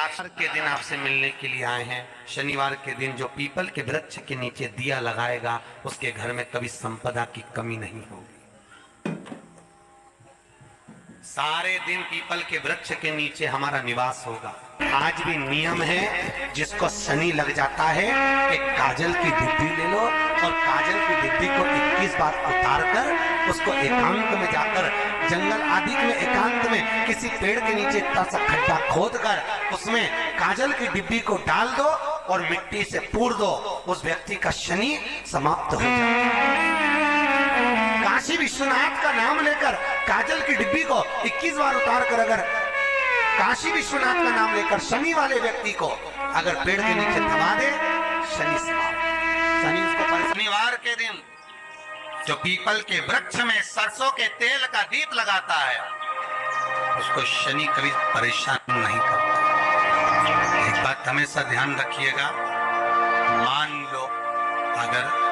शनिवार के दिन आपसे मिलने के लिए आए हैं। शनिवार के दिन जो पीपल के वृक्ष के नीचे दिया लगाएगा उसके घर में कभी संपदा की कमी नहीं होगी। सारे दिन पीपल के वृक्ष के नीचे हमारा निवास होगा। आज भी नियम है, जिसको शनि लग जाता है कि काजल की डिब्बी ले लो और काजल की डिब्बी को 21 बार उतार कर उसको एकांत में जाकर, जंगल आदि में एकांत में किसी पेड़ के नीचे इतना सा खड्डा खोद कर उसमें काजल की डिब्बी को डाल दो और मिट्टी से पूर दो, उस व्यक्ति का शनि समाप्त हो जाए। काशी विश्वनाथ का नाम लेकर काजल की डिब्बी को 21 बार उतार कर अगर काशी विश्वनाथ का नाम लेकर शनि वाले व्यक्ति को अगर पेड़ के नीचे दबा दे, शनि शनि उसको शनिवार के दिन जो पीपल के वृक्ष में सरसों के तेल का दीप लगाता है उसको शनि कभी परेशान नहीं करता। एक बात हमेशा ध्यान रखिएगा, मान लो अगर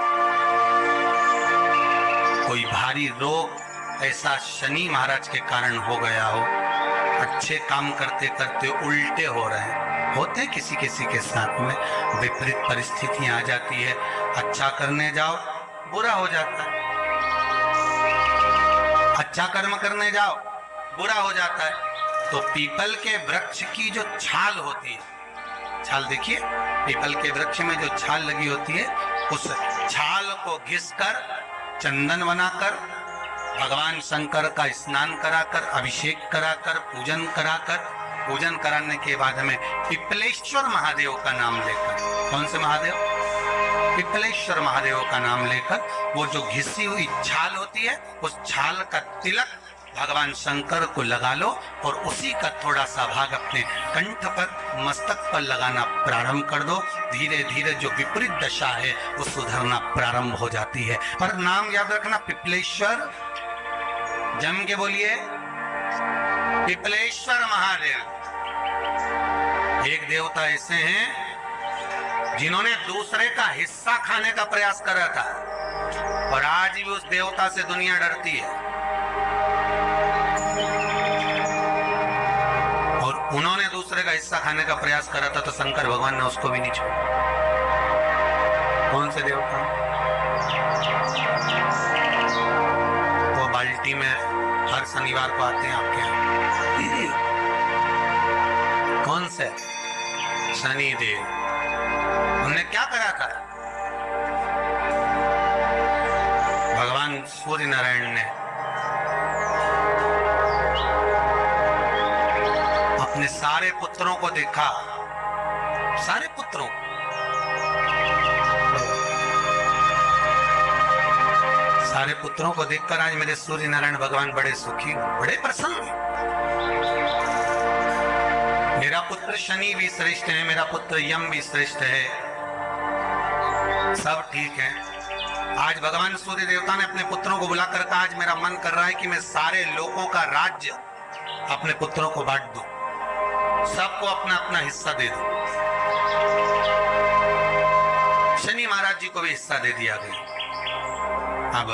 कोई भारी रोग ऐसा शनि महाराज के कारण हो गया हो, अच्छे काम करते करते उल्टे हो रहे हैं, होते हैं किसी किसी के साथ में, विपरीत परिस्थितियां आ जाती है, अच्छा करने जाओ बुरा हो जाता है, अच्छा कर्म करने जाओ बुरा हो जाता है। तो पीपल के वृक्ष की जो छाल होती है, छाल देखिए, पीपल के वृक्ष में जो छाल लगी होती है, उस छाल को घिसकर चंदन बनाकर भगवान शंकर का स्नान कराकर, अभिषेक कराकर, पूजन कराने के बाद हमें पिपलेश्वर महादेव का नाम लेकर, कौन से महादेव? पिपलेश्वर महादेव का नाम लेकर वो जो घिसी हुई छाल होती है उस छाल का तिलक भगवान शंकर को लगा लो और उसी का थोड़ा सा भाग अपने कंठ पर, मस्तक पर लगाना प्रारंभ कर दो। धीरे धीरे जो विपरीत दशा है वो सुधरना प्रारंभ हो जाती है। पर नाम याद रखना, पिपलेश्वर, जम के बोलिए, पिपलेश्वर महादेव। एक देवता ऐसे हैं जिन्होंने दूसरे का हिस्सा खाने का प्रयास करा था और आज भी उस देवता से दुनिया डरती है। और उन्होंने दूसरे का हिस्सा खाने का प्रयास करा था तो शंकर भगवान ने उसको भी नहीं छोड़ा। कौन से देवता? वो बाल्टी में हर शनिवार को आते हैं आपके यहाँ। कौन से? शनि देव। उन्होंने क्या करा था? भगवान सूर्य नारायण ने अपने सारे पुत्रों को देखा, सारे पुत्रों, सारे पुत्रों को देखकर आज मेरे सूर्य नारायण भगवान बड़े सुखी, बड़े प्रसन्न हैं। मेरा पुत्र शनि भी श्रेष्ठ है, मेरा पुत्र यम भी श्रेष्ठ है, सब ठीक है। आज भगवान सूर्य देवता ने अपने पुत्रों को बुलाकर कहा, आज मेरा मन कर रहा है कि मैं सारे लोगों का राज्य अपने पुत्रों को बांट दूं, सबको अपना अपना हिस्सा दे दूं। शनि महाराज जी को भी हिस्सा दे दिया गया। अब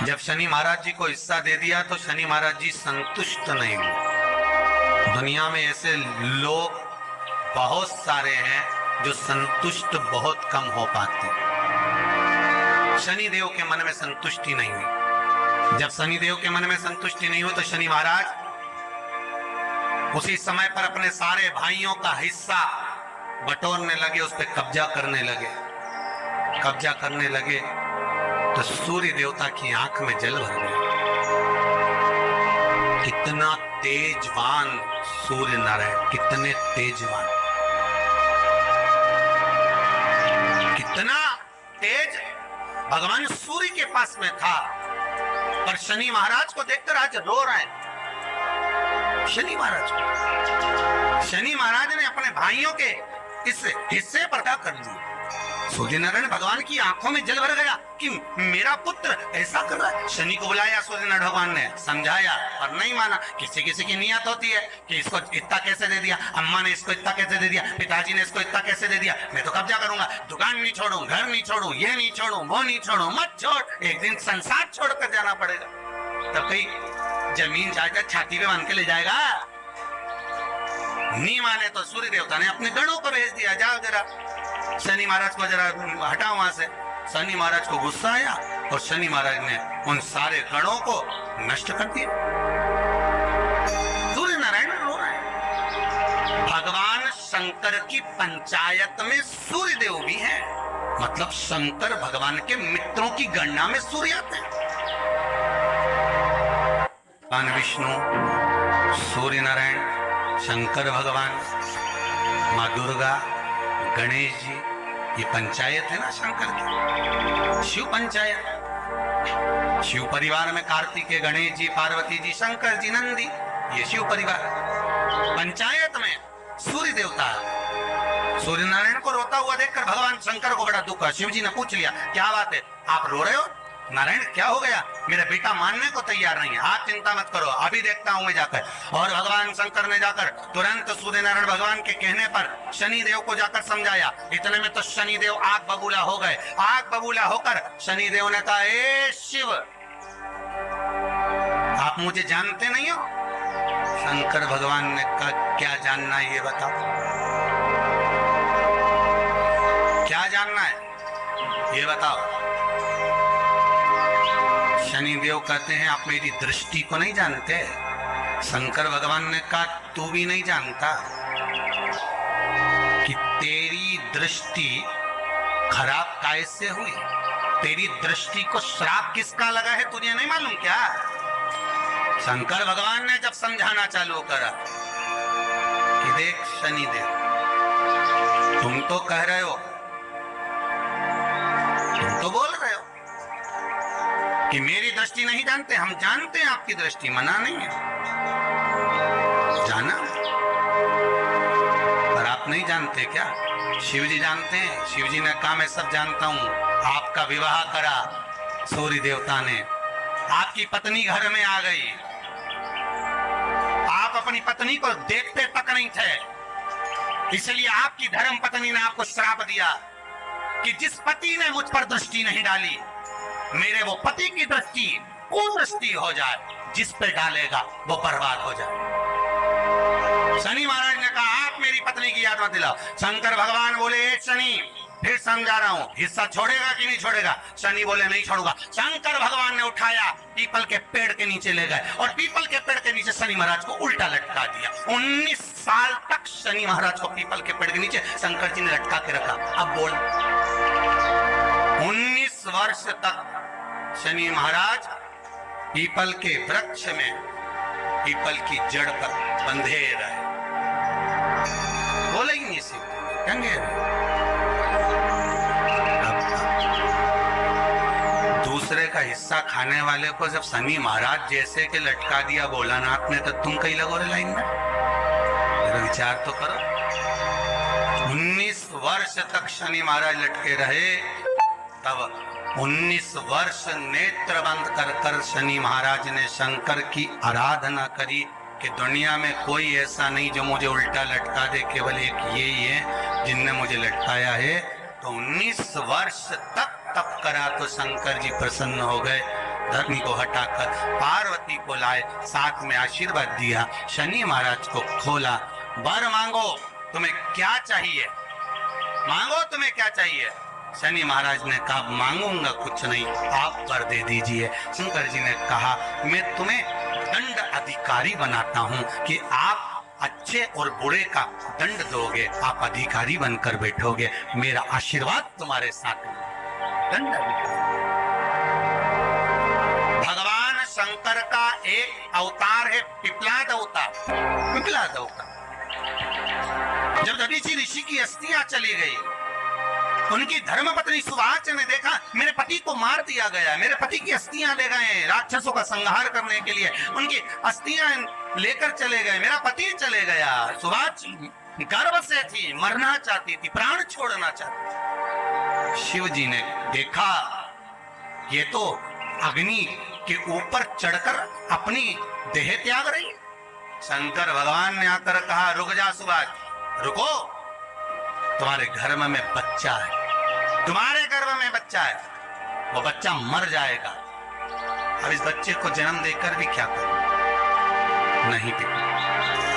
जब शनि महाराज जी को हिस्सा दे दिया तो शनि महाराज जी संतुष्ट नहीं हुए। दुनिया में ऐसे लोग बहुत सारे हैं जो संतुष्ट बहुत कम हो पाते। शनि देव के मन में संतुष्टि नहीं हुई। जब शनि देव के मन में संतुष्टि नहीं हुई तो शनि महाराज उसी समय पर अपने सारे भाइयों का हिस्सा बटोरने लगे, उस पर कब्जा करने लगे। कब्जा करने लगे तो सूर्य देवता की आंख में जल भर गया। कितना तेजवान सूर्य नारायण, कितने तेजवान, कितना तेज भगवान सूर्य के पास में था। पर शनि महाराज को देखकर आज रो रहे हैं। शनि महाराज ने अपने भाइयों के इस हिस्से पर क्या कर दिया। सूर्य नारायण भगवान की आंखों में जल भर गया कि मेरा पुत्र ऐसा कर रहा है। शनि को बुलाया सूर्य नारायण भगवान ने, समझाया और नहीं माना। किसी किसी की नियत होती है कि इसको इतना कैसे दे दिया, अम्मा ने इसको इतना कैसे दे दिया, पिताजी ने इसको इतना कैसे दे दिया, मैं तो कब्जा करूंगा, दुकान नहीं छोड़ू, घर नहीं छोड़ू, ये नहीं छोड़ू, वो नहीं छोड़ू, मत छोड़, एक दिन संसार छोड़कर जाना पड़ेगा। तब कई जमीन जायदाद छाती पे बांध के ले जाएगा? नहीं माने तो सूर्य देवता ने अपने गणों को भेज दिया, जाओ जरा शनि महाराज को जरा हटाओ वहां से। शनि महाराज को गुस्सा आया और शनि महाराज ने उन सारे गणों को नष्ट कर दिया। सूर्य नारायण रो रहे हैं। भगवान शंकर की पंचायत में सूर्य देव भी है, मतलब शंकर भगवान के मित्रों की गणना में सूर्य आते हैं। भगवान विष्णु, सूर्य नारायण, शंकर भगवान, माँ दुर्गा, गणेश जी, ये पंचायत है ना शंकर की, शिव पंचायत। शिव परिवार में कार्तिकेय, गणेश जी, पार्वती जी, शंकर जी, नंदी, ये शिव परिवार। पंचायत में सूर्य देवता। सूर्य नारायण को रोता हुआ देखकर भगवान शंकर को बड़ा दुख हुआ। शिव जी ने पूछ लिया, क्या बात है, आप रो रहे हो? नारायण क्या हो गया? मेरा बेटा मानने को तैयार नहीं है। आप चिंता मत करो, अभी देखता हूं मैं जाकर। और भगवान शंकर ने जाकर तुरंत सूर्य नारायण भगवान के कहने पर शनि देव को जाकर समझाया। इतने में तो शनि देव आग बबूला हो गए। आग बबूला होकर शनि देव ने कहा, ए शिव, आप मुझे जानते नहीं हो? शंकर भगवान ने कहा, क्या जानना है ये बताओ, क्या जानना है ये बताओ। शनि देव कहते हैं, आप मेरी दृष्टि को नहीं जानते। शंकर भगवान ने कहा, तू भी नहीं जानता कि तेरी दृष्टि खराब कैसे हुई? तेरी दृष्टि को श्राप किसका लगा है तुझे नहीं मालूम क्या? शंकर भगवान ने जब समझाना चालू करा कि देख शनि देव, तुम तो कह रहे हो, तुम तो बोल रहे हो कि मेरी दृष्टि नहीं जानते। हम जानते हैं आपकी दृष्टि, मना नहीं है, जाना, पर आप नहीं जानते क्या? शिव जी जानते हैं। शिव जी ने कहा, मैं सब जानता हूं। आपका विवाह करा सूर्य देवता ने, आपकी पत्नी घर में आ गई, आप अपनी पत्नी को देखते तक नहीं थे, इसलिए आपकी धर्म पत्नी ने आपको श्राप दिया कि जिस पति ने मुझ पर दृष्टि नहीं डाली, मेरे वो पति की दृष्टि कुदृष्टि हो जाए, जिस पे डालेगा वो बर्बाद हो जाए। शनि महाराज ने कहा, आप मेरी पत्नी की याद मत दिलाओ। शंकर भगवान बोले, शनि, फिर समझा रहा हूं, हिस्सा छोड़ेगा कि नहीं छोड़ेगा? शनि बोले, नहीं छोड़ूंगा। शंकर भगवान ने उठाया, पीपल के पेड़ के नीचे ले गए और पीपल के पेड़ के नीचे शनि महाराज को उल्टा लटका दिया। 19 साल तक शनि महाराज को पीपल के पेड़ के नीचे शंकर जी ने लटका के रखा। अब बोल, 19 वर्ष तक शनि महाराज पीपल के वृक्ष में, पीपल की जड़ पर बंधे रहे। बोले ही नहीं शिव, कंगे दूसरे का हिस्सा खाने वाले को जब शनि महाराज जैसे के लटका दिया भोलानाथ ने, तो तुम कहीं लगो रे लाइन में? मेरा विचार तो करो। 19 वर्ष तक शनि महाराज लटके रहे, तब 19 वर्ष नेत्र बंद कर कर शनि महाराज ने शंकर की आराधना करी कि दुनिया में कोई ऐसा नहीं जो मुझे उल्टा लटका दे, केवल एक ये ही है जिनने मुझे लटकाया है। तो 19 वर्ष तक तप करा तो शंकर जी प्रसन्न हो गए। धरनी को हटाकर पार्वती को लाए, साथ में आशीर्वाद दिया, शनि महाराज को खोला। वर मांगो, तुम्हें क्या चाहिए, मांगो तुम्हें क्या चाहिए। शनि महाराज ने कहा, मांगूंगा कुछ नहीं, आप वर दे दीजिए। शंकर जी ने कहा, मैं तुम्हें दंड अधिकारी बनाता हूं कि आप अच्छे और बुरे का दंड दोगे, आप अधिकारी बनकर बैठोगे, मेरा आशीर्वाद तुम्हारे साथ है। दंड अधिकारी। भगवान शंकर का एक अवतार है पिपलाद अवतार। पिपलाद अवतार, जब दधीचि ऋषि की अस्थियां चली गई, उनकी धर्मपत्नी सुवाच ने देखा मेरे पति को मार दिया गया, मेरे पति की अस्थियां ले गए राक्षसों का संहार करने के लिए, उनकी अस्थियां लेकर चले गए, मेरा पति चले गया। सुवाच गर्व से थी, मरना चाहती थी, प्राण छोड़ना चाहती थी। शिव जी ने देखा ये तो अग्नि के ऊपर चढ़कर अपनी देह त्याग रही। शंकर भगवान ने आकर कहा, रुक जा सुवाच, रुको, तुम्हारे गर्भ में बच्चा है, तुम्हारे गर्भ में बच्चा है, वो बच्चा मर जाएगा। अब इस बच्चे को जन्म देकर भी क्या करूं? नहीं पिता,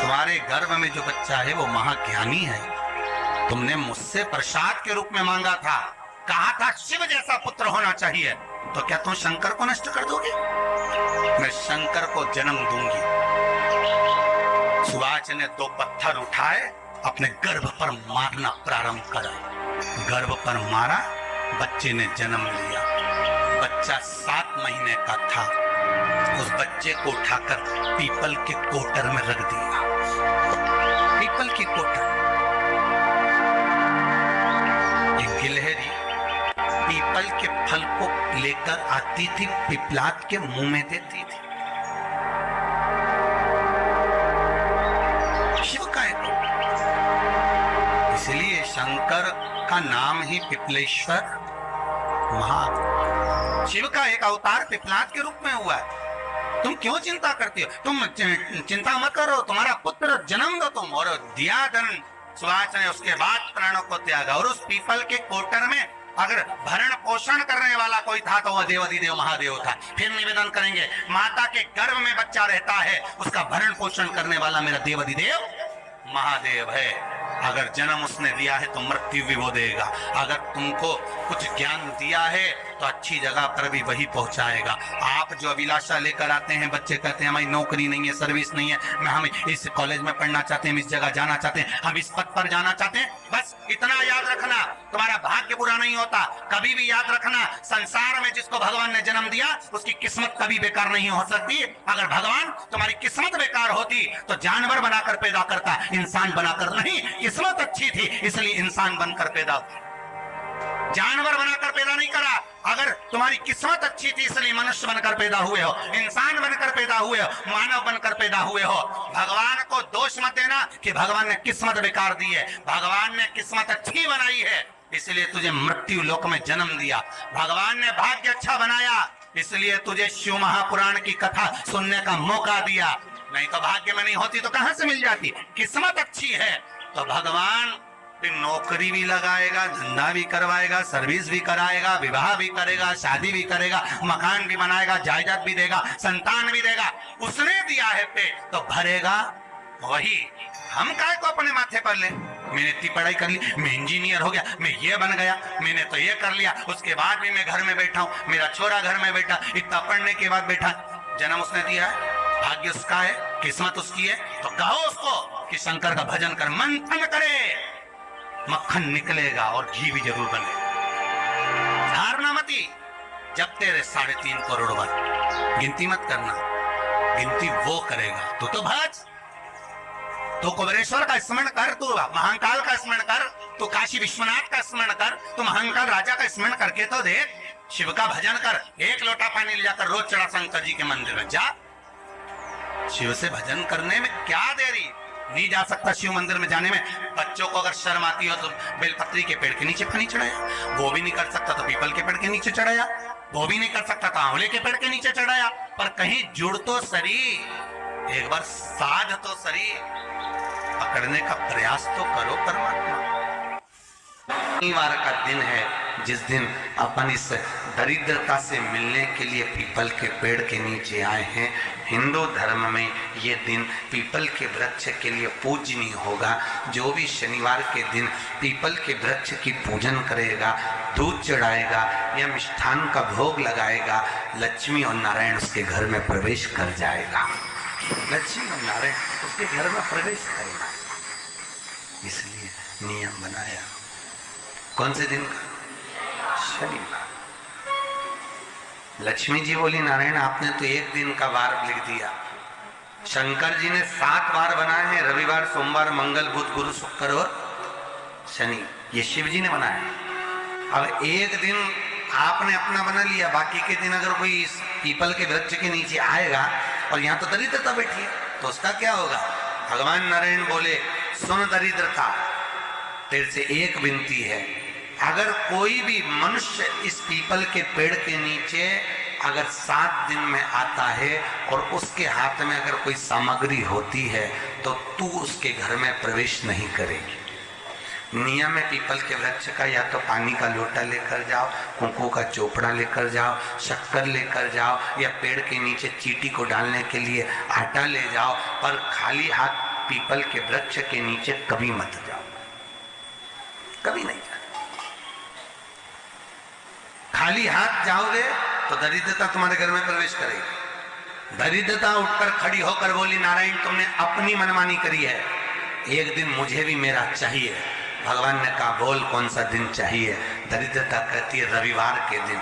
तुम्हारे गर्भ में जो बच्चा है वो महाज्ञानी है। तुमने मुझसे प्रसाद के रूप में मांगा था, कहा था शिव जैसा पुत्र होना चाहिए, तो क्या तुम शंकर को नष्ट कर दोगे? मैं शंकर को जन्म दूंगी। सुभाष ने 2 पत्थर उठाए, अपने गर्भ पर मारना प्रारंभ करा। गर्भ पर मारा, बच्चे ने जन्म लिया। बच्चा 7 महीने का था। उस बच्चे को उठाकर पीपल के कोटर में रख दिया। पीपल की कोटर। एक गिलहरी पीपल के फल को लेकर आती थी, पिपलाद के मुंह में देती थी। शिव का एक, इसलिए शंकर का नाम ही पिपलेश्वर महा। शिव का एक अवतार पिपलाद के रूप में हुआ है। तुम क्यों चिंता करती हो? तुम चिंता मत करो, तुम्हारा पुत्र जन्म दो तुम। और दिया धन सुभाष ने, उसके बाद प्राणों को त्यागा। और उस पीपल के कोटर में अगर भरण पोषण करने वाला कोई था तो वह देवाधिदेव महादेव था। फिर निवेदन करेंगे, माता के गर्भ में बच्चा रहता है, उसका भरण पोषण करने वाला मेरा देवाधिदेव महादेव है। अगर जन्म उसने दिया है तो मृत्यु भी वो देगा। अगर तुमको कुछ ज्ञान दिया है तो अच्छी जगह पर भी वही पहुंचाएगा। आप जो अभिलाषा लेकर आते हैं, बच्चे कहते हैं हमारी नौकरी नहीं है, सर्विस नहीं है, हम इस कॉलेज में पढ़ना चाहते हैं, हम इस जगह जाना चाहते हैं, हम इस पद पर जाना चाहते हैं, बस इतना याद रखना, तुम्हारा भाग्य बुरा नहीं होता। कभी भी याद रखना, संसार में जिसको भगवान ने जन्म दिया उसकी किस्मत कभी बेकार नहीं हो सकती। अगर भगवान तुम्हारी किस्मत बेकार होती तो जानवर बनाकर पैदा करता, इंसान बनाकर नहीं। किस्मत अच्छी थी इसलिए इंसान बनकर पैदा, जानवर बनाकर पैदा नहीं करा। अगर तुम्हारी किस्मत अच्छी थी इसलिए मनुष्य बनकर पैदा हुए हो, इंसान बनकर पैदा हुए हो, मानव बनकर पैदा हुए हो। भगवान को दोष मत देना कि भगवान ने किस्मत बेकार दी है। भगवान ने किस्मत अच्छी बनाई है इसलिए तुझे मृत्यु लोक में जन्म दिया। भगवान ने भाग्य अच्छा बनाया इसलिए तुझे शिव महापुराण की कथा सुनने का मौका दिया। नहीं तो भाग्य में नहीं होती तो कहां से मिल जाती? किस्मत अच्छी है तो भगवान नौकरी भी लगाएगा, धंधा भी करवाएगा, सर्विस भी कराएगा, विवाह भी करेगा, शादी भी करेगा, मकान भी बनाएगा, जायदाद भी देगा, संतान भी देगा। उसने दिया है पेट तो भरेगा वही। हम काय को अपने माथे पर ले? मैंने इतनी पढ़ाई कर ली, मैं इंजीनियर हो गया, मैं ये बन गया, मैंने तो ये कर लिया, उसके बाद भी मैं घर में बैठा हूँ, मेरा छोरा घर में बैठा, इतना पढ़ने के बाद बैठा। जन्म उसने दिया है, भाग्य उसका है, किस्मत उसकी है, तो कहो उसको कि शंकर का भजन कर, मंथन करे, मक्खन निकलेगा और घी भी जरूर बने। धारणा मती, जब तेरे 3.5 करोड़ बार गिनती मत करना, गिनती वो करेगा। तो भज, तो कुबेरेश्वर का स्मरण कर, तू महाकाल का स्मरण कर, तू काशी विश्वनाथ का स्मरण कर, तू महाकाल राजा का स्मरण करके तो देख। शिव का भजन कर, 1 लोटा पानी ले जाकर रोज चढ़ा शंकर जी के मंदिर में जा। शिव से भजन करने में क्या देरी? नहीं जा सकता शिव मंदिर में जाने में? बच्चों को अगर शर्म आती हो तो बेलपत्री के पेड़ के नीचे पानी चढ़ाया, वो भी नहीं कर सकता तो पीपल के पेड़ के नीचे चढ़ाया, वो भी नहीं कर सकता तो आंवले के पेड़ के नीचे चढ़ाया। पर कहीं जुड़ तो सरी, एक बार साध तो सरी, पकड़ने का प्रयास तो करो परमात्मा। शनिवार का दिन है जिस दिन अपन इस दरिद्रता से मिलने के लिए पीपल के पेड़ के नीचे आए हैं। हिंदू धर्म में ये दिन पीपल के वृक्ष के लिए पूजनीय होगा। जो भी शनिवार के दिन पीपल के वृक्ष की पूजन करेगा, दूध चढ़ाएगा या मिष्ठान का भोग लगाएगा, लक्ष्मी और नारायण उसके घर में प्रवेश कर जाएगा। लक्ष्मी और नारायण उसके घर में प्रवेश करेगा, इसलिए नियम बनाया। कौन से दिन का? शनिवार। लक्ष्मी जी बोली नारायण आपने तो 1 दिन का वार लिख दिया। शंकर जी ने 7 वार बनाए हैं, रविवार, सोमवार, मंगल, बुध, गुरु, शुक्र और शनि। ये शिव जी ने बनाया। अब 1 दिन आपने अपना बना लिया, बाकी के दिन अगर कोई इस पीपल के वृक्ष के नीचे आएगा और यहाँ तो दरिद्रता बैठी है तो उसका क्या होगा? भगवान नारायण बोले सुन दरिद्रता, तेरे से एक विनती है, अगर कोई भी मनुष्य इस पीपल के पेड़ के नीचे अगर 7 दिन में आता है और उसके हाथ में अगर कोई सामग्री होती है तो तू उसके घर में प्रवेश नहीं करेगी। नियम है पीपल के वृक्ष का, या तो पानी का लोटा लेकर जाओ, कुंकू का चोपड़ा लेकर जाओ, शक्कर लेकर जाओ, या पेड़ के नीचे चींटी को डालने के लिए आटा ले जाओ, पर खाली हाथ पीपल के वृक्ष के नीचे कभी मत जाओ, कभी नहीं जाओ। खाली हाथ जाओगे तो दरिद्रता तुम्हारे घर में प्रवेश करेगी। दरिद्रता उठकर खड़ी होकर बोली, नारायण तुमने अपनी मनमानी करी है, एक दिन मुझे भी मेरा चाहिए। भगवान ने कहा बोल कौन सा दिन चाहिए। दरिद्रता कहती है रविवार के दिन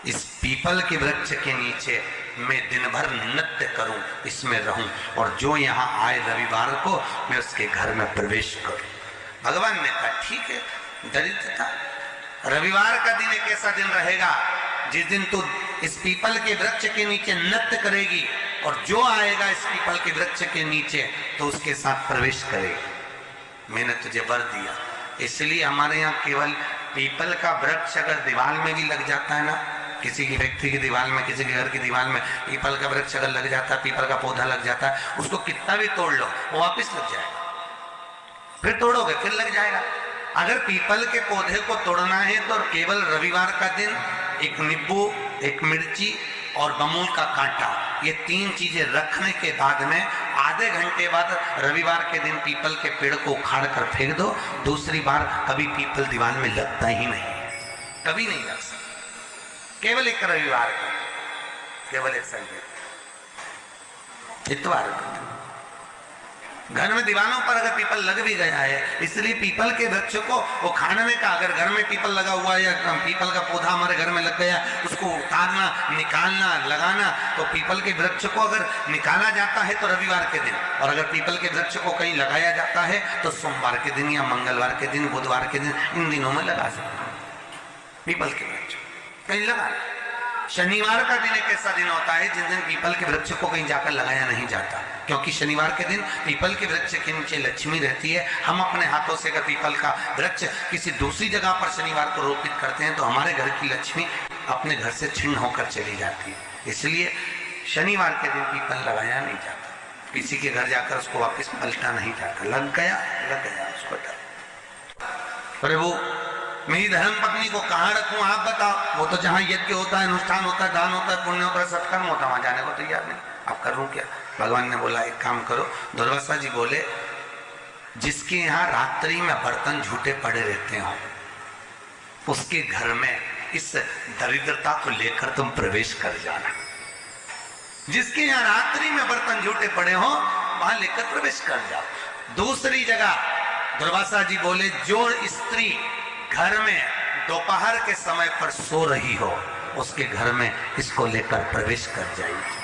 इस पीपल के वृक्ष के नीचे मैं दिन भर नृत्य करूं, इसमें रहूं, और जो यहाँ आए रविवार को मैं उसके घर में प्रवेश करूं। भगवान ने कहा ठीक है। दरिद्रता रविवार का दिन एक ऐसा दिन रहेगा जिस दिन तू इस पीपल के वृक्ष के नीचे नृत्य करेगी, और जो आएगा इस पीपल के वृक्ष के नीचे तो उसके साथ प्रवेश करेगी। मैंने तुझे वर दिया। इसलिए हमारे यहाँ केवल पीपल का वृक्ष अगर दीवार में भी लग जाता है ना, किसी की व्यक्ति की दीवार में, किसी के घर की दीवार में पीपल का वृक्ष अगर लग जाता है, पीपल का पौधा लग जाता है, उसको कितना भी तोड़ लो वो वापिस लग जाएगा। फिर तोड़ोगे फिर लग जाएगा। अगर पीपल के पौधे को तोड़ना है तो केवल रविवार का दिन एक नींबू, एक मिर्ची और बमूल का कांटा, ये 3 चीजें रखने के बाद में आधे घंटे बाद रविवार के दिन पीपल के पेड़ को उखाड़ कर फेंक दो। दूसरी बार कभी पीपल दीवार में लगता ही नहीं है, कभी नहीं लग सकता। केवल एक रविवार का, केवल एक संडे, इतवार का। घर में दीवानों पर अगर पीपल लग भी गया है, इसलिए पीपल के वृक्ष को उखाड़ने का, अगर घर में पीपल लगा हुआ है या पीपल का पौधा हमारे घर में लग गया, उसको उतारना, निकालना, लगाना, तो पीपल के वृक्ष को अगर निकाला जाता है तो रविवार के दिन, और अगर पीपल के वृक्ष को कहीं लगाया जाता है तो सोमवार के दिन या मंगलवार के दिन, बुधवार के दिन, इन दिनों में लगा सकते हैं पीपल के वृक्ष कहीं लगाना। शनिवार का दिन एक ऐसा दिन होता है जिस दिन पीपल के वृक्ष को कहीं जाकर लगाया नहीं जाता, क्योंकि शनिवार के दिन पीपल के वृक्ष के नीचे लक्ष्मी रहती है। हम अपने हाथों से अगर पीपल का वृक्ष किसी दूसरी जगह पर शनिवार को रोपित करते हैं तो हमारे घर की लक्ष्मी अपने घर से छिन्न होकर चली जाती है। इसलिए शनिवार के दिन पीपल लगाया नहीं जाता, किसी के घर जाकर उसको वापस पलटा नहीं जाता। लग गया उसको डर। प्रभु मेरी धर्म पत्नी को कहाँ रखूं आप बताओ। वो तो जहाँ यज्ञ होता है, अनुष्ठान होता है, दान होता है, पुण्य होता है, सत्कर्म होता है, वहां जाने को तैयार नहीं। अब करूं क्या? भगवान ने बोला एक काम करो। दुर्वासा जी बोले जिसके यहाँ रात्रि में बर्तन झूठे पड़े रहते हो उसके घर में इस दरिद्रता को लेकर तुम प्रवेश कर जाना। जिसके यहाँ रात्रि में बर्तन झूठे पड़े हो वहां लेकर प्रवेश कर जाओ। दूसरी जगह दुर्वासा जी बोले जो स्त्री घर में दोपहर के समय पर सो रही हो उसके घर में इसको लेकर प्रवेश कर जाइए।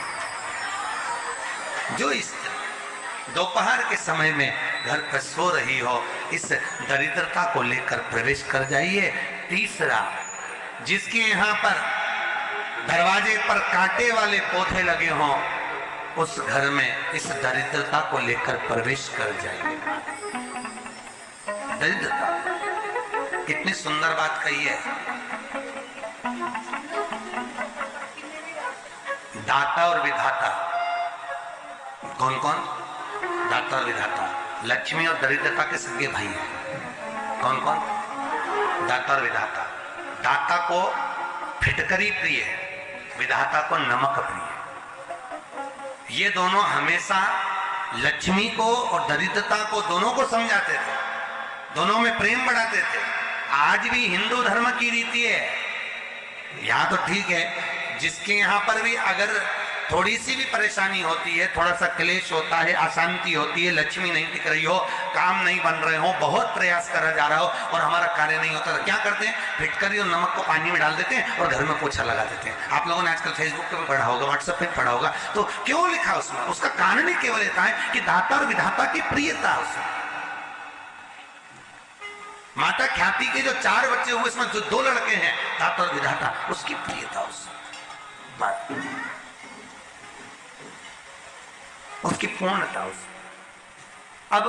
जो स्त्री दोपहर के समय में घर पर सो रही हो इस दरिद्रता को लेकर प्रवेश कर जाइए। तीसरा, जिसके यहाँ पर दरवाजे पर कांटे वाले पौधे लगे हों उस घर में इस दरिद्रता को लेकर प्रवेश कर जाइए। दरिद्रता कितनी सुंदर बात कही है। दाता और विधाता, कौन कौन? दाता और विधाता। लक्ष्मी और दरिद्रता के सगे भाई हैं। कौन कौन? दाता और विधाता। दाता को फिटकरी प्रिय है, विधाता को नमक प्रिय। ये दोनों हमेशा लक्ष्मी को और दरिद्रता को दोनों को समझाते थे, दोनों में प्रेम बढ़ाते थे। आज भी हिंदू धर्म की रीति है। यहाँ तो ठीक है, जिसके यहाँ पर भी अगर थोड़ी सी भी परेशानी होती है, थोड़ा सा क्लेश होता है, अशांति होती है, लक्ष्मी नहीं टिक रही हो, काम नहीं बन रहे हो, बहुत प्रयास करा जा रहा हो और हमारा कार्य नहीं होता, तो क्या करते हैं? फिटकरी और नमक को पानी में डाल देते हैं और घर में पोछा लगा देते हैं। आप लोगों ने आजकल फेसबुक पे पढ़ा होगा, व्हाट्सएप पे पढ़ा होगा, तो क्यों लिखा उसमें? उसका कारण ही केवल इतना है कि दाता और विधाता की प्रियता उसमें। माता ख्याति के जो 4 बच्चे हुए इसमें जो 2 लड़के हैं दाता और विधाता, उसकी प्रियता उसकी पूर्णता उस। अब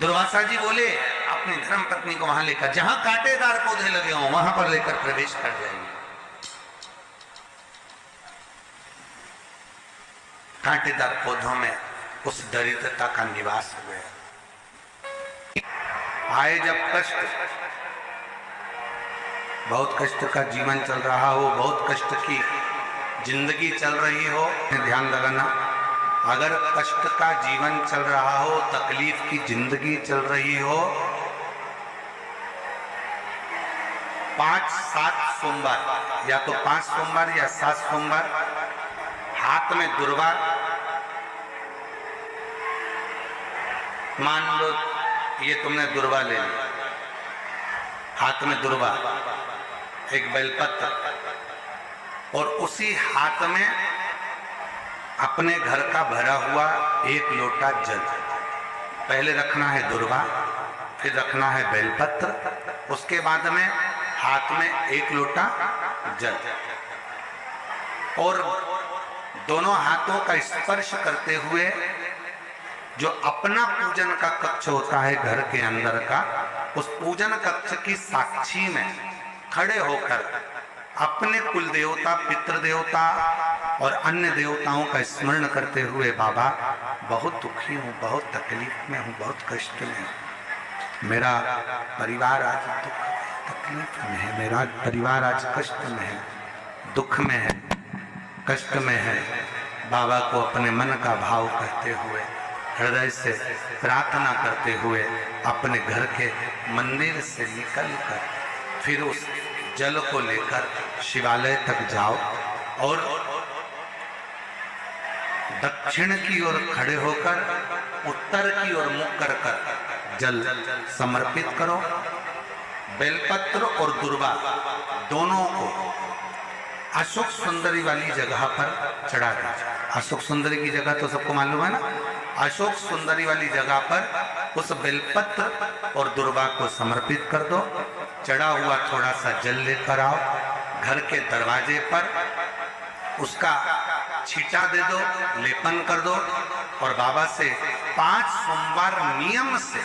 दुर्वासा जी बोले अपनी धर्म पत्नी को वहां लेकर, जहां कांटेदार पौधे लगे हों वहां पर लेकर प्रवेश कर जाएंगे। कांटेदार पौधों में उस दरिद्रता का निवास हो गया। आए जब कष्ट, बहुत कष्ट का जीवन चल रहा हो, बहुत कष्ट की जिंदगी चल रही हो, ध्यान लगाना, अगर कष्ट का जीवन चल रहा हो, तकलीफ की जिंदगी चल रही हो, 5-7 सोमवार, या तो 5 सोमवार या 7 सोमवार, हाथ में दुर्वा, मान लो ये तुमने दुर्वा ले ली, हाथ में दुर्वा, एक बेलपत्र, और उसी हाथ में अपने घर का भरा हुआ 1 लोटा जल। पहले रखना है दुर्वा, फिर रखना है बेलपत्र, उसके बाद में हाथ में 1 लोटा जल, और दोनों हाथों का स्पर्श करते हुए जो अपना पूजन का कक्ष होता है घर के अंदर का, उस पूजन कक्ष की साक्षी में खड़े होकर अपने कुल देवता, पितृ देवता और अन्य देवताओं का स्मरण करते हुए, बाबा बहुत दुखी हूँ, बहुत तकलीफ में हूँ, बहुत कष्ट में हूँ, मेरा परिवार आज दुख तकलीफ में है, मेरा परिवार आज कष्ट में है, दुख में है, कष्ट में है। बाबा को अपने मन का भाव कहते हुए, हृदय से प्रार्थना करते हुए अपने घर के मंदिर से निकलकर फिर उस जल को लेकर शिवालय तक जाओ और दक्षिण की ओर खड़े होकर उत्तर की ओर मुख कर जल समर्पित करो। बेलपत्र और दुर्वा दोनों को अशोक सुंदरी वाली जगह पर चढ़ा दीजिए। अशोक सुंदरी की जगह तो सबको मालूम है ना। अशोक सुंदरी वाली जगह पर उस बेलपत्र और दुर्वा को समर्पित कर दो। चढ़ा हुआ थोड़ा सा जल लेकर आओ, घर के दरवाजे पर उसका छींटा दे दो, लेपन कर दो और बाबा से 5 सोमवार नियम से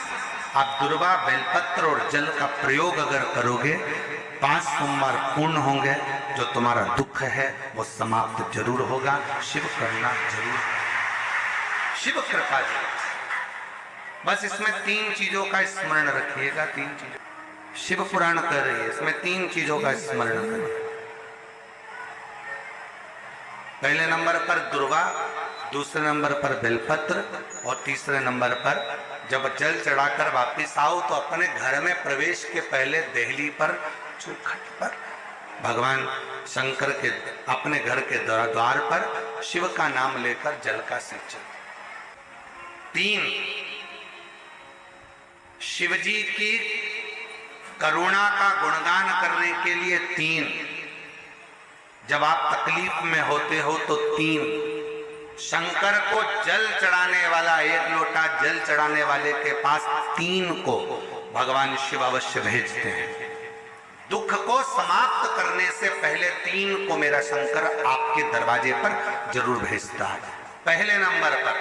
आप दुर्वा, बेलपत्र और जल का प्रयोग अगर करोगे, 5 सोमवार पूर्ण होंगे। जो तुम्हारा दुख है वो समाप्त जरूर होगा। शिव करना जरूर, शिव कृपा जी। बस इसमें 3 चीजों का स्मरण रखिएगा। 3 चीजों शिव पुराण कर रही है, इसमें 3 चीजों का स्मरण करें। पहले नंबर पर दुर्वा, दूसरे नंबर पर बेलपत्र और तीसरे नंबर पर जब जल चढ़ाकर वापिस आओ तो अपने घर में प्रवेश के पहले देहली पर, चौखट पर भगवान शंकर के अपने घर के द्वार पर शिव का नाम लेकर जल का सिंचन। 3 शिवजी की करुणा का गुणगान करने के लिए 3, जब आप तकलीफ में होते हो तो 3, शंकर को जल चढ़ाने वाला, 1 लोटा जल चढ़ाने वाले के पास 3 को भगवान शिव अवश्य भेजते हैं। दुख को समाप्त करने से पहले 3 को मेरा शंकर आपके दरवाजे पर जरूर भेजता है। पहले नंबर पर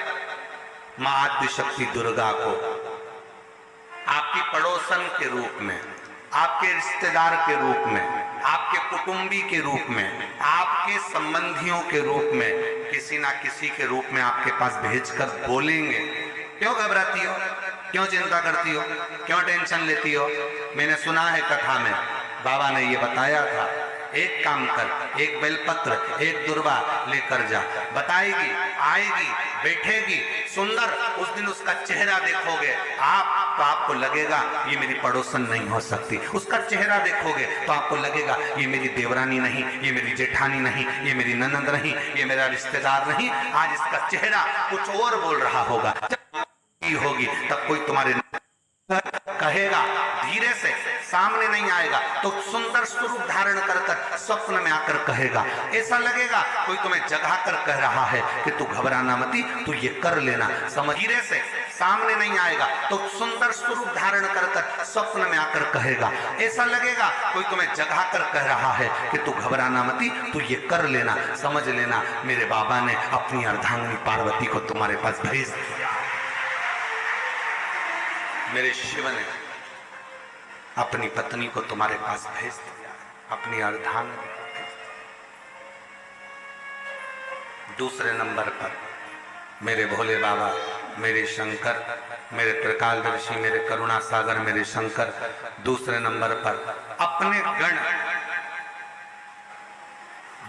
मां आदिशक्ति दुर्गा को आपकी पड़ोसन के रूप में, आपके रिश्तेदार के रूप में, आपके कुटुंबी के रूप में, आपके संबंधियों के रूप में, किसी ना किसी के रूप में आपके पास भेजकर बोलेंगे, क्यों घबराती हो, क्यों चिंता करती हो, क्यों टेंशन लेती हो। मैंने सुना है कथा में बाबा ने ये बताया था, एक काम कर, 1 बेलपत्र, 1 दुर्वा लेकर जा, बताएगी, आएगी, बैठेगी, सुंदर, उस दिन उसका चेहरा देखोगे आप तो आपको लगेगा ये मेरी पड़ोसन नहीं हो सकती। उसका चेहरा देखोगे तो आपको लगेगा ये मेरी देवरानी नहीं, ये मेरी जेठानी नहीं, ये मेरी ननंद नहीं, ये मेरा रिश्तेदार नहीं। आज इसका चेहरा कुछ और बोल रहा होगा। जब होगी तब कोई तुम्हारे कहेगा, धीरे से सामने नहीं आएगा तो सुंदर स्वरूप धारण कर कर स्वप्न में आकर कहेगा। ऐसा लगेगा कोई तुम्हें जगा कर कह रहा है कि तू घबराना मती, तू ये कर लेना। समझ, धीरे से सामने नहीं आएगा तो सुंदर स्वरूप धारण कर कर स्वप्न में आकर कहेगा। ऐसा लगेगा कोई तुम्हें जगा कर कह रहा है कि तू घबराना मती, तू ये कर लेना। समझ लेना मेरे बाबा ने अपनी अर्धांगिनी पार्वती को तुम्हारे पास भेज दिया। मेरे शिव ने अपनी पत्नी को तुम्हारे पास भेज दिया, अपनी अर्धांगिनी को भेज दिया। दूसरे नंबर पर मेरे भोले बाबा मेरे शंकर, मेरे त्रिकालदर्शी, मेरे करुणा सागर, मेरे शंकर। दूसरे नंबर पर अपने गण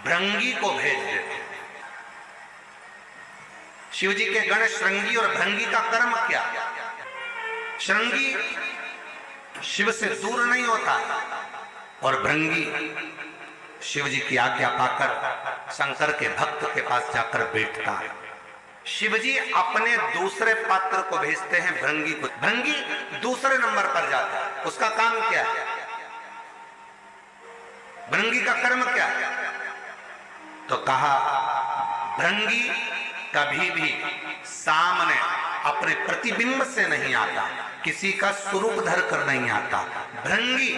भृंगी को भेज देते। शिव जी के गण श्रृंगी और भृंगी का कर्म क्या? श्रृंगी शिव से दूर नहीं होता और भृंगी शिव जी की आज्ञा पाकर शंकर के भक्त के पास जाकर बैठता है। शिव जी अपने दूसरे पात्र को भेजते हैं भृंगी को। भृंगी दूसरे नंबर पर जाता है। उसका काम क्या है? भृंगी का कर्म क्या है? तो कहा भृंगी कभी भी सामने अपने प्रतिबिंब से नहीं आता, किसी का स्वरूप धर कर नहीं आता। भृंगी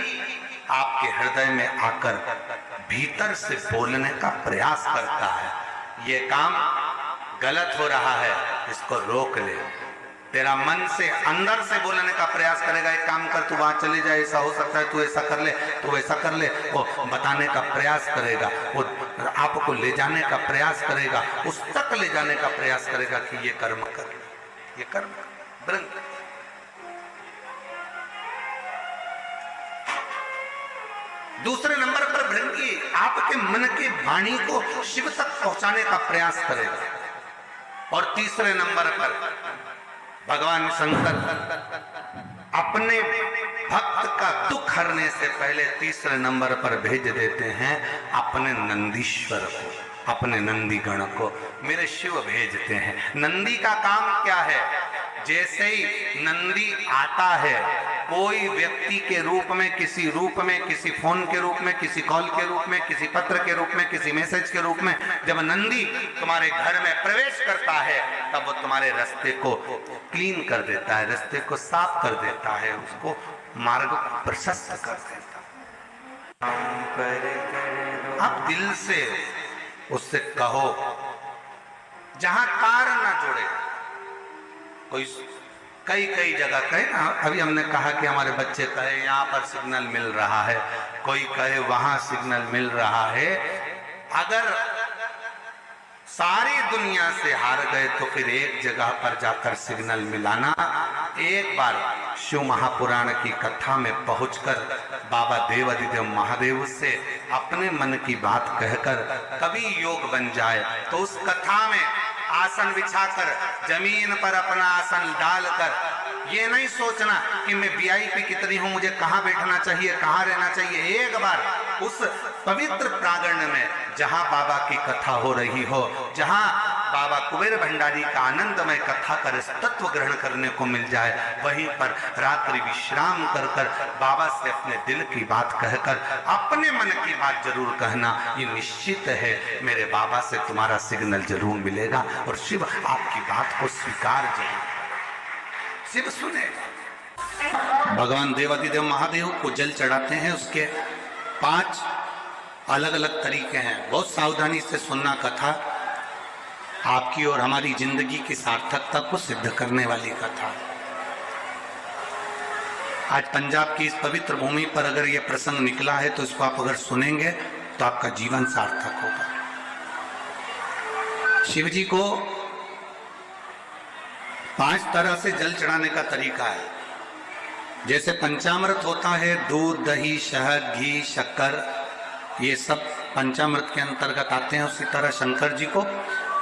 आपके हृदय में आकर भीतर से बोलने का प्रयास करता है। ये काम गलत हो रहा है, इसको रोक ले। तेरा मन से अंदर से बोलने का प्रयास करेगा, एक काम कर, तू वहां चले जाए, ऐसा हो सकता है, तू ऐसा कर ले, तू ऐसा कर ले। वो बताने का प्रयास करेगा, वो आपको ले जाने का प्रयास करेगा, उस तक ले जाने का प्रयास करेगा कि ये कर्म कर, ये कर्म कर। दूसरे नंबर पर भृंगी आपके मन की वाणी को शिव तक पहुंचाने का प्रयास करेगा। और तीसरे नंबर पर भगवान शंकर अपने भक्त का दुख हरने से पहले तीसरे नंबर पर भेज देते हैं अपने नंदीश्वर को, अपने नंदी गण को। मेरे शिव भेजते हैं। नंदी का काम क्या है? जैसे ही नंदी आता है, कोई व्यक्ति के रूप में, किसी रूप में, किसी फोन के रूप में, किसी कॉल के रूप में, किसी पत्र के रूप में, किसी मैसेज के रूप में, जब नंदी तुम्हारे घर में प्रवेश करता है तब वो तुम्हारे रास्ते को क्लीन कर देता है, रास्ते को साफ कर देता है, उसको मार्ग को प्रशस्त कर देता है। आप दिल से उससे कहो, जहां तार ना जुड़े। कोई कई जगह कहे ना, अभी हमने कहा कि हमारे बच्चे कहे यहाँ पर सिग्नल मिल रहा है, कोई कहे वहां सिग्नल मिल रहा है। अगर सारी दुनिया से हार गए तो फिर एक जगह पर जाकर सिग्नल मिलाना। एक बार शिव महापुराण की कथा में पहुंचकर बाबा देवाधिदेव महादेव से अपने मन की बात कहकर कभी योग बन जाए तो उस कथा में आसन बिछाकर जमीन पर अपना आसन डालकर ये नहीं सोचना कि मैं वीआईपी कितनी हूं, मुझे कहां बैठना चाहिए, कहां रहना चाहिए। एक बार उस पवित्र प्रांगण में जहां बाबा की कथा हो रही हो, जहां बाबा कुबेर भंडारी का आनंदमय कथा कर तत्व ग्रहण करने को मिल जाए, वहीं पर रात्रि विश्राम कर कर बाबा से अपने दिल की बात कहकर अपने मन की बात जरूर कहना। ये निश्चित है मेरे बाबा से तुम्हारा सिग्नल जरूर मिलेगा और शिव आपकी बात को स्वीकार जरूर, शिव सुनेगा। भगवान देवाधिदेव महादेव को जल चढ़ाते हैं, उसके 5 अलग अलग तरीके हैं। बहुत सावधानी से सुनना कथा, आपकी और हमारी जिंदगी की सार्थकता को सिद्ध करने वाली कथा। आज पंजाब की इस पवित्र भूमि पर अगर यह प्रसंग निकला है तो इसको आप अगर सुनेंगे तो आपका जीवन सार्थक होगा। शिव जी को 5 तरह से जल चढ़ाने का तरीका है। जैसे पंचामृत होता है, दूध, दही, शहद, घी, शक्कर, ये सब पंचामृत के अंतर्गत आते हैं। उसी तरह शंकर जी को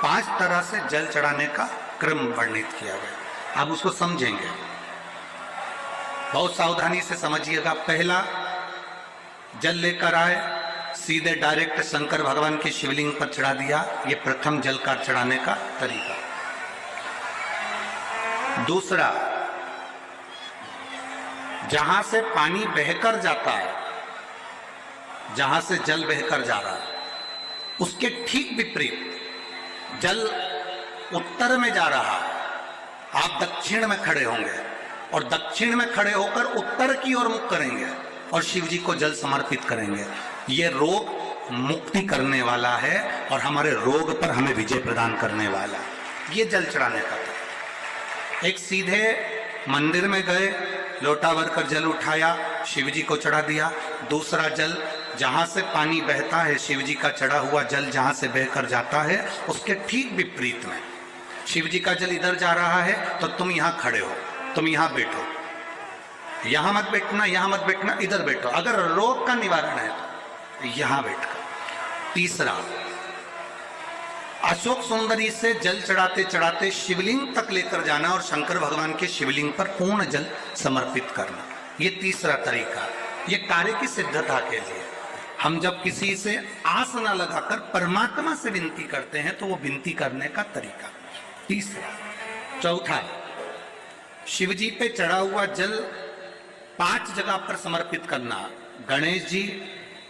5 तरह से जल चढ़ाने का क्रम वर्णित किया गया। आप उसको समझेंगे, बहुत सावधानी से समझिएगा। पहला, जल लेकर आए, सीधे डायरेक्ट शंकर भगवान के शिवलिंग पर चढ़ा दिया। ये प्रथम जल का चढ़ाने का तरीका। दूसरा, जहां से पानी बहकर जाता है, जहां से जल बहकर जा रहा है, उसके ठीक विपरीत जल उत्तर में जा रहा है, आप दक्षिण में खड़े होंगे और दक्षिण में खड़े होकर उत्तर की ओर मुख करेंगे और शिव जी को जल समर्पित करेंगे। ये रोग मुक्ति करने वाला है और हमारे रोग पर हमें विजय प्रदान करने वाला। ये जल चढ़ाने का था। एक सीधे मंदिर में गए, लोटा भर कर जल उठाया, शिव जी को चढ़ा दिया। दूसरा जल, जहां से पानी बहता है, शिव जी का चढ़ा हुआ जल जहां से बहकर जाता है, उसके ठीक विपरीत में शिव जी का जल इधर जा रहा है तो तुम यहां खड़े हो, तुम यहां बैठो, यहां मत बैठना, यहां मत बैठना, इधर बैठो। अगर रोग का निवारण है तो यहां बैठकर। तीसरा, अशोक सुंदरी से जल चढ़ाते चढ़ाते शिवलिंग तक लेकर जाना और शंकर भगवान के शिवलिंग पर पूर्ण जल समर्पित करना। ये तीसरा तरीका। ये कार्य की सिद्धता के लिए। हम जब किसी से आस न लगाकर परमात्मा से विनती करते हैं तो वो विनती करने का तरीका। तीसरा। चौथा, शिव जी पे चढ़ा हुआ जल 5 जगह पर समर्पित करना। गणेश जी,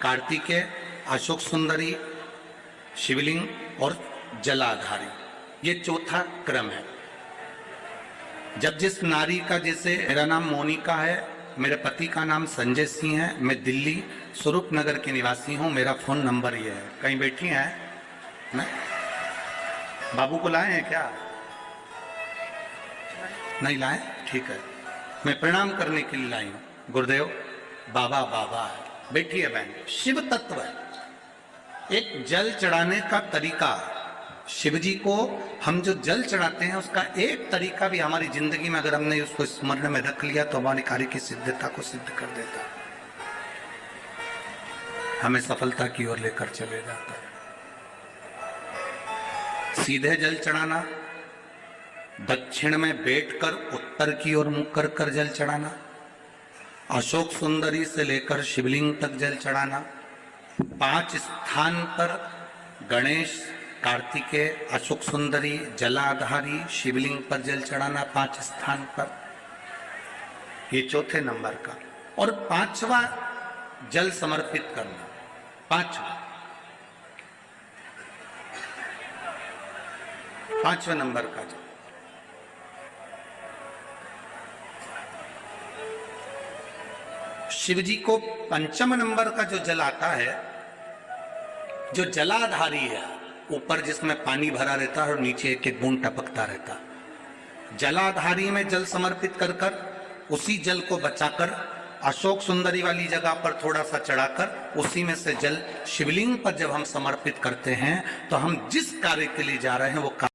कार्तिकेय, अशोक सुंदरी, शिवलिंग और जलाधारी। ये चौथा क्रम है। जब जिस नारी का, जैसे मेरा नाम मोनिका है, मेरे पति का नाम संजय सिंह है, मैं दिल्ली स्वरूप नगर के निवासी हूं, मेरा फोन नंबर ये है। कहीं बैठी हैं ना? बाबू को लाए हैं क्या? नहीं लाए? ठीक है, मैं प्रणाम करने के लिए लाई हूं। गुरुदेव बाबा बाबा बैठी है बहन। शिव तत्व है। एक जल चढ़ाने का तरीका, शिव जी को हम जो जल चढ़ाते हैं उसका एक तरीका भी हमारी जिंदगी में अगर हमने उसको स्मरण में रख लिया तो हमारे कार्य की सिद्धता को सिद्ध कर देता, हमें सफलता की ओर लेकर चले जाता है। सीधे जल चढ़ाना, दक्षिण में बैठकर उत्तर की ओर मुख कर कर जल चढ़ाना, अशोक सुंदरी से लेकर शिवलिंग तक जल चढ़ाना, 5 स्थान पर गणेश, कार्तिकेय, अशोक सुंदरी, जलाधारी, शिवलिंग पर जल चढ़ाना 5 स्थान पर। ये चौथे नंबर का। और 5वां जल समर्पित करना। 5वें नंबर का जल। शिव जी को 5वें नंबर का जो जल आता है, जो जलाधारी है, ऊपर जिसमें पानी भरा रहता है और नीचे एक एक बूंद टपकता रहता। जलाधारी में जल समर्पित कर कर उसी जल को बचाकर अशोक सुंदरी वाली जगह पर थोड़ा सा चढ़ाकर उसी में से जल शिवलिंग पर जब हम समर्पित करते हैं तो हम जिस कार्य के लिए जा रहे हैं वो कार्य